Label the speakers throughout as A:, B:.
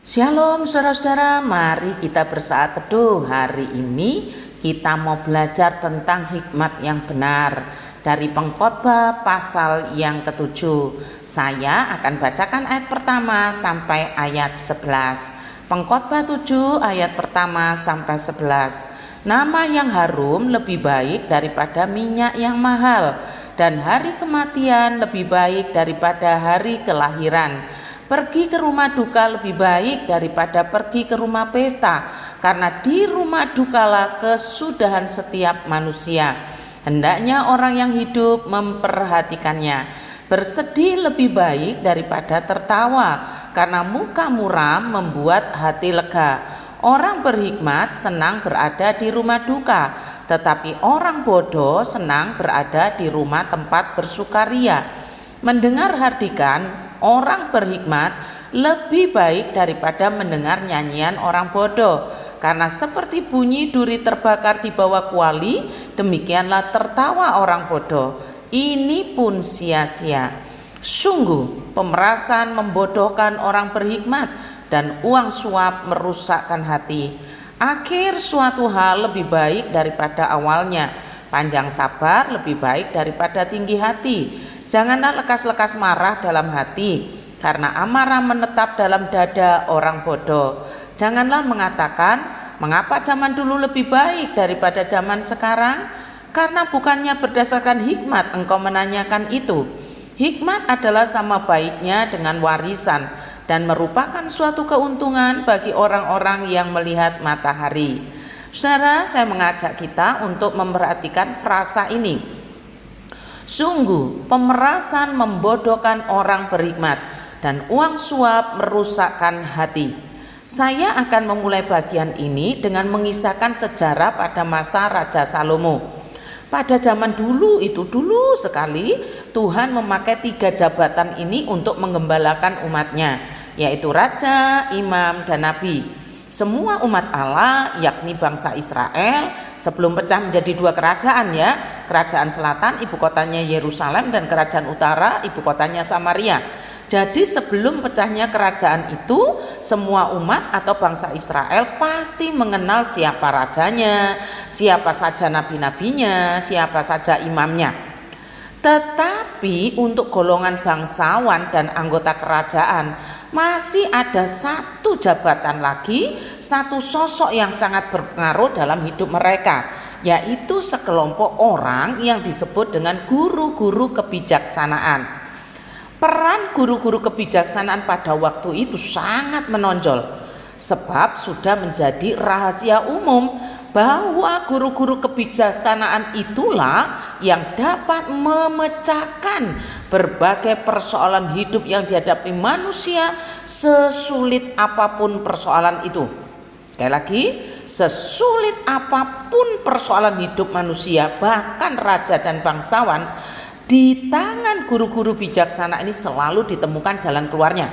A: Shalom saudara-saudara, mari kita bersaat teduh. Hari ini kita mau belajar tentang hikmat yang benar dari Pengkhotbah pasal yang ke-7. Saya akan bacakan ayat pertama sampai ayat 11. Pengkhotbah 7 ayat pertama sampai 11. Nama yang harum lebih baik daripada minyak yang mahal, dan hari kematian lebih baik daripada hari kelahiran. Pergi ke rumah duka lebih baik daripada pergi ke rumah pesta, karena di rumah dukalah kesudahan setiap manusia. Hendaknya orang yang hidup memperhatikannya. Bersedih lebih baik daripada tertawa, karena muka muram membuat hati lega. Orang berhikmat senang berada di rumah duka, tetapi orang bodoh senang berada di rumah tempat bersukaria. Mendengar hardikan orang berhikmat lebih baik daripada mendengar nyanyian orang bodoh, karena seperti bunyi duri terbakar di bawah kuali, demikianlah tertawa orang bodoh. Ini pun sia-sia. Sungguh pemerasan membodohkan orang berhikmat, dan uang suap merusakkan hati. Akhir suatu hal lebih baik daripada awalnya, panjang sabar lebih baik daripada tinggi hati. Janganlah lekas-lekas marah dalam hati, karena amarah menetap dalam dada orang bodoh. Janganlah mengatakan, mengapa zaman dulu lebih baik daripada zaman sekarang? Karena bukannya berdasarkan hikmat engkau menanyakan itu. Hikmat adalah sama baiknya dengan warisan, dan merupakan suatu keuntungan bagi orang-orang yang melihat matahari. Saudara, saya mengajak kita untuk memperhatikan frasa ini. Sungguh pemerasan membodohkan orang berhikmat, dan uang suap merusakkan hati. Saya akan memulai bagian ini dengan mengisahkan sejarah pada masa Raja Salomo. Pada zaman dulu sekali, Tuhan memakai 3 jabatan ini untuk menggembalakan umatnya, yaitu raja, imam, dan nabi. Semua umat Allah, yakni bangsa Israel, sebelum pecah menjadi 2 kerajaan, kerajaan selatan ibu kotanya Yerusalem, dan kerajaan utara ibu kotanya Samaria. Jadi sebelum pecahnya kerajaan itu, semua umat atau bangsa Israel pasti mengenal siapa rajanya, siapa saja nabi-nabinya, siapa saja imamnya. Tetapi untuk golongan bangsawan dan anggota kerajaan masih ada 1 jabatan lagi, 1 sosok yang sangat berpengaruh dalam hidup mereka, yaitu sekelompok orang yang disebut dengan guru-guru kebijaksanaan. Peran guru-guru kebijaksanaan pada waktu itu sangat menonjol, sebab sudah menjadi rahasia umum bahwa guru-guru kebijaksanaan itulah yang dapat memecahkan berbagai persoalan hidup yang dihadapi manusia, sesulit apapun persoalan itu. Sekali lagi, sesulit apapun persoalan hidup manusia, bahkan raja dan bangsawan, di tangan guru-guru bijaksana ini selalu ditemukan jalan keluarnya.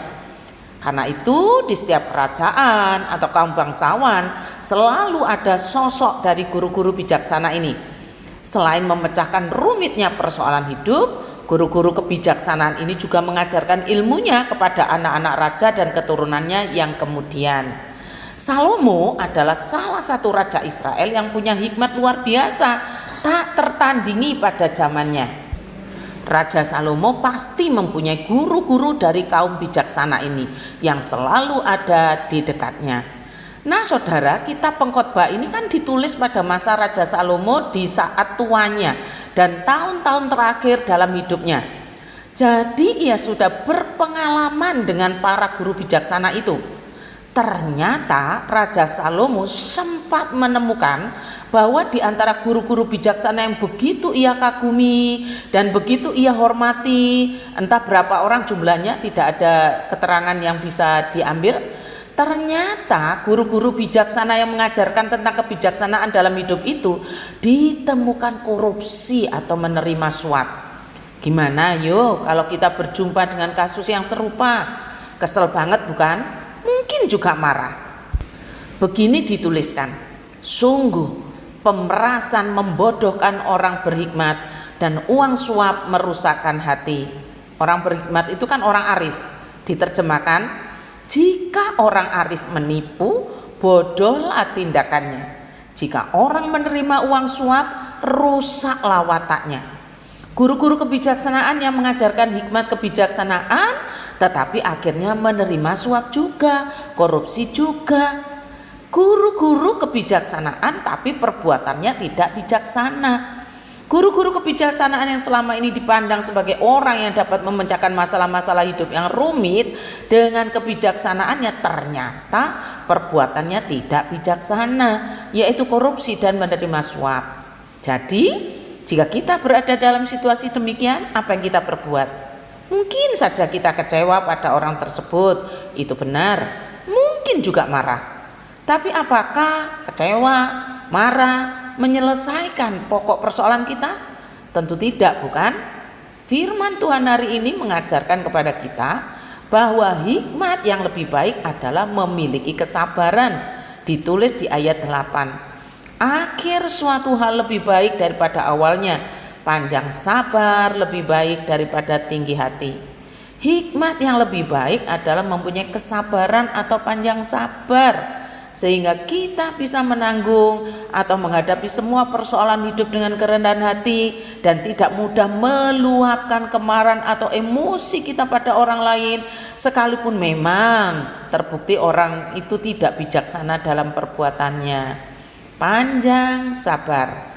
A: Karena itu di setiap kerajaan atau kaum bangsawan selalu ada sosok dari guru-guru bijaksana ini. Selain memecahkan rumitnya persoalan hidup, guru-guru kebijaksanaan ini juga mengajarkan ilmunya kepada anak-anak raja dan keturunannya yang kemudian. Salomo adalah salah satu raja Israel yang punya hikmat luar biasa, tak tertandingi pada zamannya. Raja Salomo pasti mempunyai guru-guru dari kaum bijaksana ini yang selalu ada di dekatnya. Nah saudara, kitab Pengkhotbah ini kan ditulis pada masa Raja Salomo di saat tuanya dan tahun-tahun terakhir dalam hidupnya. Jadi ia sudah berpengalaman dengan para guru bijaksana itu. Ternyata Raja Salomo sempat menemukan bahwa di antara guru-guru bijaksana yang begitu ia kagumi dan begitu ia hormati, entah berapa orang jumlahnya, tidak ada keterangan yang bisa diambil. Ternyata guru-guru bijaksana yang mengajarkan tentang kebijaksanaan dalam hidup itu ditemukan korupsi atau menerima suap. Gimana yuk kalau kita berjumpa dengan kasus yang serupa? Kesel banget bukan? Mungkin juga marah. Begini dituliskan, sungguh pemerasan membodohkan orang berhikmat, dan uang suap merusakkan hati. Orang berhikmat itu kan orang arif. Diterjemahkan, Jika orang arif menipu, bodohlah tindakannya. Jika orang menerima uang suap, rusaklah wataknya. Guru-guru kebijaksanaan yang mengajarkan hikmat kebijaksanaan, tetapi akhirnya menerima suap juga, korupsi juga. Guru-guru kebijaksanaan tapi perbuatannya tidak bijaksana. Guru-guru kebijaksanaan yang selama ini dipandang sebagai orang yang dapat memecahkan masalah-masalah hidup yang rumit dengan kebijaksanaannya, ternyata perbuatannya tidak bijaksana, yaitu korupsi dan menerima suap. Jadi jika kita berada dalam situasi demikian, apa yang kita perbuat? Mungkin saja kita kecewa pada orang tersebut, itu benar. Mungkin juga marah. Tapi apakah kecewa, marah menyelesaikan pokok persoalan kita? Tentu tidak, bukan? Firman Tuhan hari ini mengajarkan kepada kita bahwa hikmat yang lebih baik adalah memiliki kesabaran. Ditulis di ayat 8. Akhir suatu hal lebih baik daripada awalnya, panjang sabar lebih baik daripada tinggi hati. Hikmat yang lebih baik adalah mempunyai kesabaran atau panjang sabar, sehingga kita bisa menanggung atau menghadapi semua persoalan hidup dengan kerendahan hati dan tidak mudah meluapkan kemarahan atau emosi kita pada orang lain, sekalipun memang terbukti orang itu tidak bijaksana dalam perbuatannya. Panjang sabar,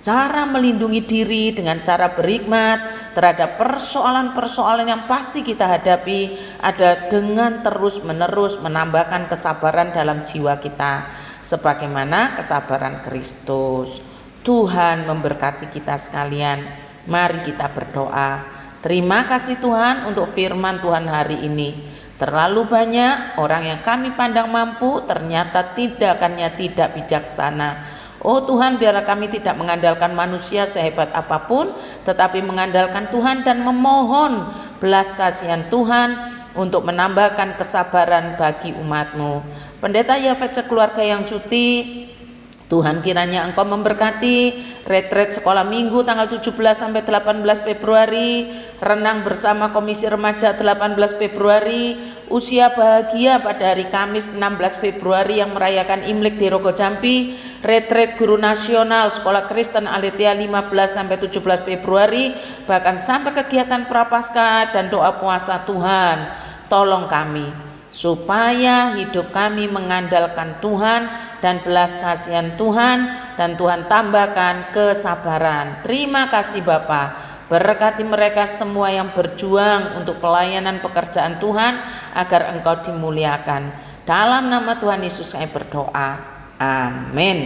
A: cara melindungi diri dengan cara berhikmat terhadap persoalan-persoalan yang pasti kita hadapi adalah dengan terus-menerus menambahkan kesabaran dalam jiwa kita, sebagaimana kesabaran Kristus. Tuhan memberkati kita sekalian. Mari kita berdoa. Terima kasih Tuhan untuk firman Tuhan hari ini. Terlalu banyak orang yang kami pandang mampu, ternyata tindakannya tidak bijaksana. Oh Tuhan, biarlah kami tidak mengandalkan manusia sehebat apapun, tetapi mengandalkan Tuhan dan memohon belas kasihan Tuhan untuk menambahkan kesabaran bagi umat-Mu. Pendeta Yafet sekeluarga yang cuti, Tuhan kiranya Engkau memberkati retret sekolah minggu tanggal 17 sampai 18 Februari, renang bersama Komisi Remaja 18 Februari, usia bahagia pada hari Kamis 16 Februari yang merayakan Imlek di Rogo Jampi, retret guru nasional Sekolah Kristen Aletheia 15 sampai 17 Februari, bahkan sampai kegiatan Prapaskah dan doa puasa. Tuhan, tolong kami supaya hidup kami mengandalkan Tuhan dan belas kasihan Tuhan, dan Tuhan tambahkan kesabaran. Terima kasih Bapa, berkati mereka semua yang berjuang untuk pelayanan pekerjaan Tuhan agar Engkau dimuliakan. Dalam nama Tuhan Yesus saya berdoa, amin.